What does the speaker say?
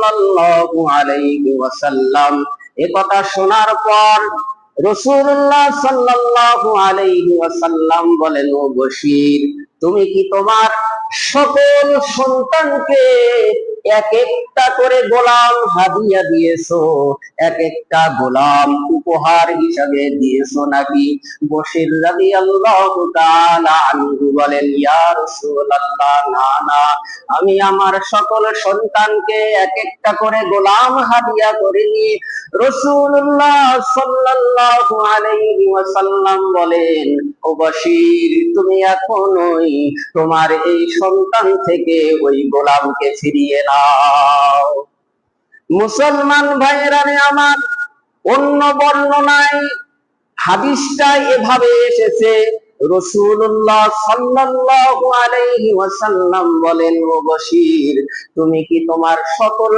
সাল্লাল্লাহু আলাইহি ওয়াসাল্লাম। এ কথা শোনার পর রাসূলুল্লাহ সাল্লাল্লাহু আলাইহি ওয়াসাল্লাম বলেন, ও বশীর, তুমি কি তোমার সকল সন্তানকে এক একটা করে গোলাম হাদিয়া দিয়েছো, এক একটা গোলাম উপহার হিসাবে দিয়েছো নাকি? বশীর রাদিয়াল্লাহু তাআলা আনহু বলেন, ইয়া রাসূলুল্লাহ, না না, আমি আমার সকল সন্তানকে এক একটা করে গোলাম হাদিয়া করিনি। রাসূলুল্লাহ সাল্লাল্লাহু আলাইহি ওয়াসাল্লাম বলেন, ও বশীর, তুমি এখনই তোমার এই সন্তান থেকে ওই গোলামকে ফিরিয়ে নাও। মুসলমান ভাইয়েরা আমার, অন্য বর্ণনায় হাদিসটা এভাবে এসেছে, রাসূলুল্লাহ সাল্লাল্লাহু আলাইহি ওয়াসাল্লাম বলেন, ও বশীর, তুমি কি তোমার সকল